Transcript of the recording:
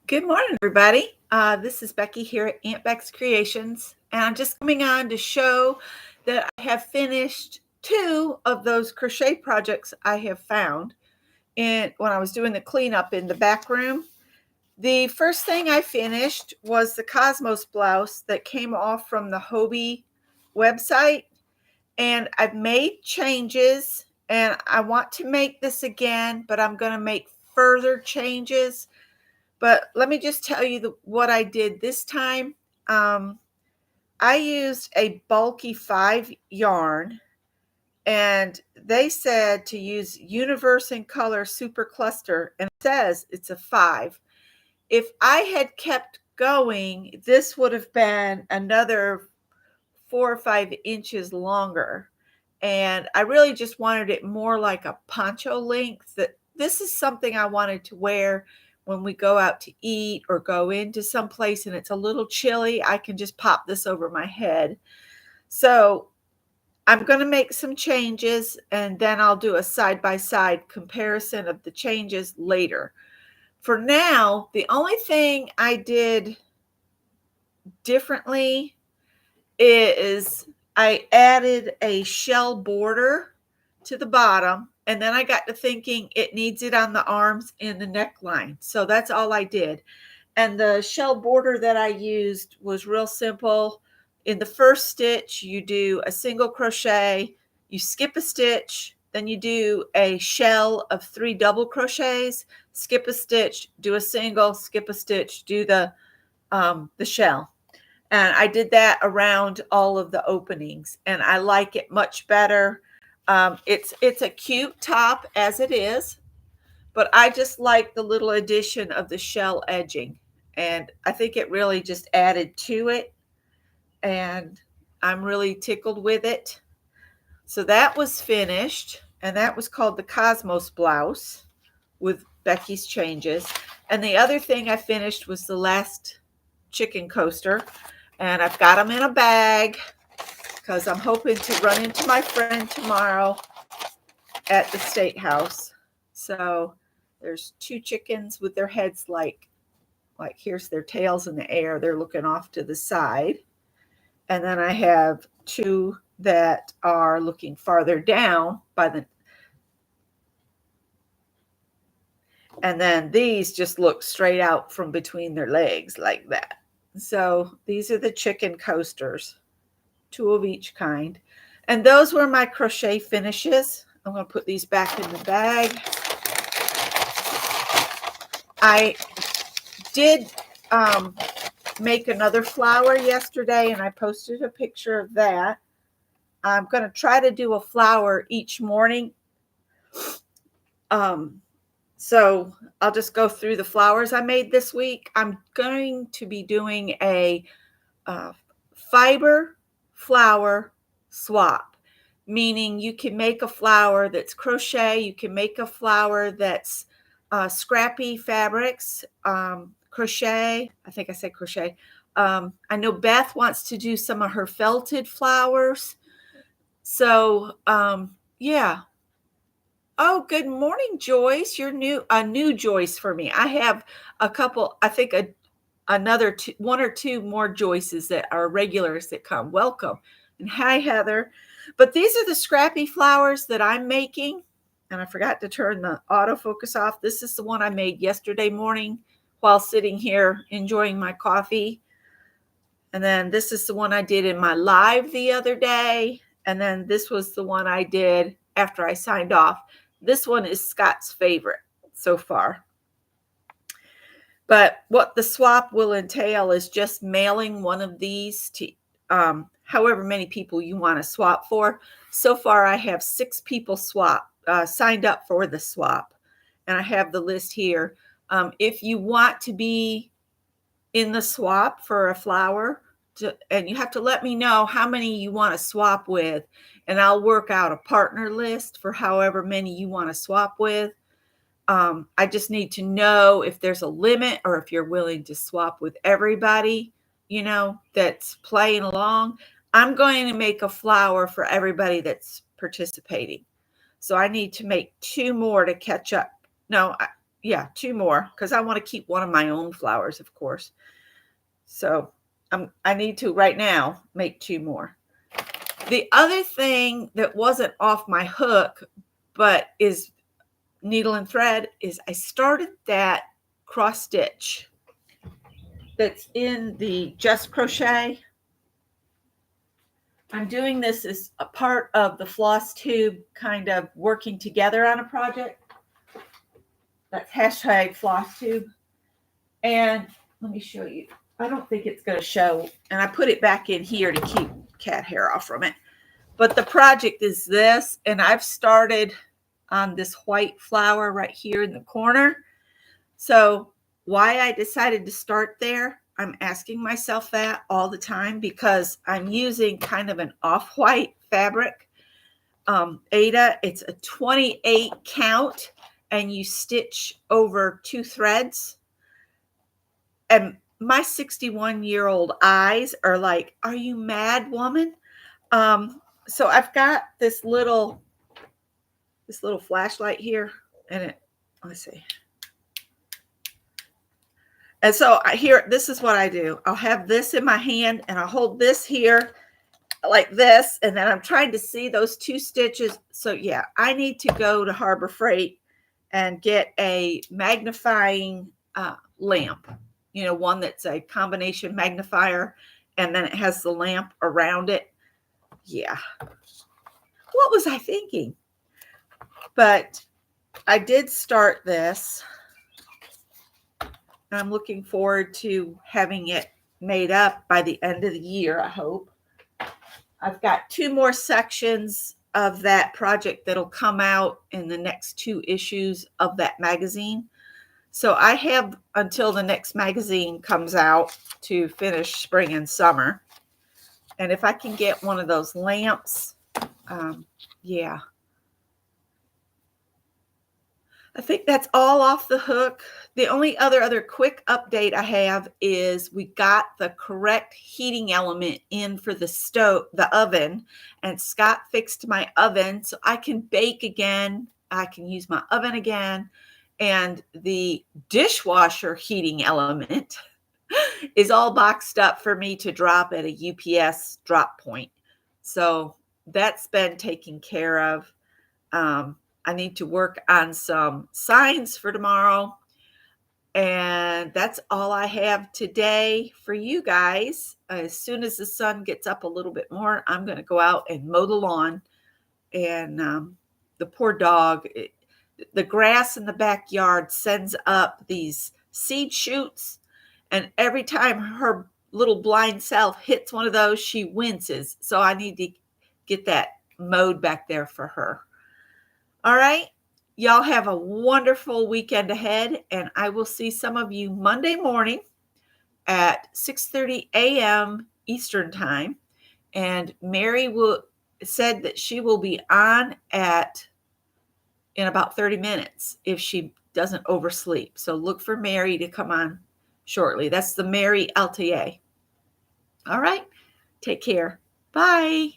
Good morning, everybody. This is Becky here at Aunt Beck's Creations, and I'm just coming on to show that I have finished two of those crochet projects I have found when I was doing the cleanup in the back room. The first thing I finished was the Cosmos blouse that came off from the Hobie website, and I've made changes, and I want to make this again, but I'm going to make further changes. But let me just tell you what I did this time. Um, I used a bulky 5 yarn, and they said to use Universe in Color Super Cluster, and it says it's a 5. If I had kept going, this would have been another 4 or 5 inches longer. And I really just wanted it more like a poncho length. That this is something I wanted to wear when we go out to eat or go into some place and it's a little chilly. I can just pop this over my head. So I'm going to make some changes, and then I'll do a side-by-side comparison of the changes later. For now, the only thing I did differently is I added a shell border to the bottom, and then I got to thinking it needs it on the arms and the neckline. So that's all I did. And the shell border that I used was real simple. In the first stitch, you do a single crochet, you skip a stitch, then you do a shell of 3 double crochets, skip a stitch, do a single, skip a stitch, do the shell. And I did that around all of the openings, and I like it much better. It's a cute top as it is, but I just like the little addition of the shell edging, and I think it really just added to it, and I'm really tickled with it. So that was finished, and that was called the Cosmos blouse with Becky's changes. And the other thing I finished was the last chicken coaster, and I've got them in a bag because I'm hoping to run into my friend tomorrow at the State House. So there's 2 chickens with their heads like here's their tails in the air. They're looking off to the side. And then I have 2 that are looking farther down and then these just look straight out from between their legs like that. So these are the chicken coasters, 2 of each kind. And those were my crochet finishes. I'm going to put these back in the bag. I did make another flower yesterday, and I posted a picture of that. I'm going to try to do a flower each morning. So I'll just go through the flowers I made this week. I'm going to be doing a fiber flower swap, meaning you can make a flower that's crochet, you can make a flower that's scrappy fabrics, crochet. I think I said crochet. I know Beth wants to do some of her felted flowers. So yeah. Oh, good morning, Joyce. You're a new Joyce for me. I have a couple, I think another 1 or 2 more Joyces that are regulars that come. Welcome. And hi, Heather. But these are the scrappy flowers that I'm making. And I forgot to turn the autofocus off. This is the one I made yesterday morning while sitting here enjoying my coffee. And then this is the one I did in my live the other day. And then this was the one I did after I signed off. This one is Scott's favorite so far. But what the swap will entail is just mailing one of these to however many people you want to swap for. So far, I have 6 people signed up for the swap, and I have the list here. If you want to be in the swap for a flower, and you have to let me know how many you want to swap with, and I'll work out a partner list for however many you want to swap with. I just need to know if there's a limit or if you're willing to swap with everybody, that's playing along. I'm going to make a flower for everybody that's participating. So I need to make 2 more to catch up. No, Yeah, 2 more because I want to keep one of my own flowers, of course. So I need to right now make 2 more. The other thing that wasn't off my hook, but is needle and thread, is I started that cross stitch that's in the Just Crochet. I'm doing this as a part of the floss tube kind of working together on a project. That's hashtag floss tube. And let me show you. I don't think it's going to show. And I put it back in here to keep cat hair off from it. But the project is this. And I've started on this white flower right here in the corner. So why I decided to start there, I'm asking myself that all the time because I'm using kind of an off-white fabric. Ada, it's a 28 count and you stitch over 2 threads. And my 61-year-old eyes are like, are you mad, woman? So I've got this little flashlight here, and let's see. And so this is what I do. I'll have this in my hand and I'll hold this here like this. And then I'm trying to see those 2 stitches. So yeah, I need to go to Harbor Freight and get a magnifying lamp, one that's a combination magnifier. And then it has the lamp around it. Yeah. What was I thinking? But I did start this. I'm looking forward to having it made up by the end of the year, I hope. I've got 2 more sections of that project that'll come out in the next 2 issues of that magazine. So I have until the next magazine comes out to finish spring and summer. And if I can get one of those lamps, yeah. I think that's all off the hook. The only other quick update I have is we got the correct heating element in for the oven, and Scott fixed my oven so I can bake again. I can use my oven again, and the dishwasher heating element is all boxed up for me to drop at a UPS drop point. So that's been taken care of. I need to work on some signs for tomorrow. And that's all I have today for you guys. As soon as the sun gets up a little bit more, I'm going to go out and mow the lawn. And the poor dog, the grass in the backyard sends up these seed shoots. And every time her little blind self hits one of those, she winces. So I need to get that mowed back there for her. All right. Y'all have a wonderful weekend ahead, and I will see some of you Monday morning at 6:30 a.m. Eastern Time. And Mary said that she will be on in about 30 minutes if she doesn't oversleep. So look for Mary to come on shortly. That's the Mary Altier. All right. Take care. Bye.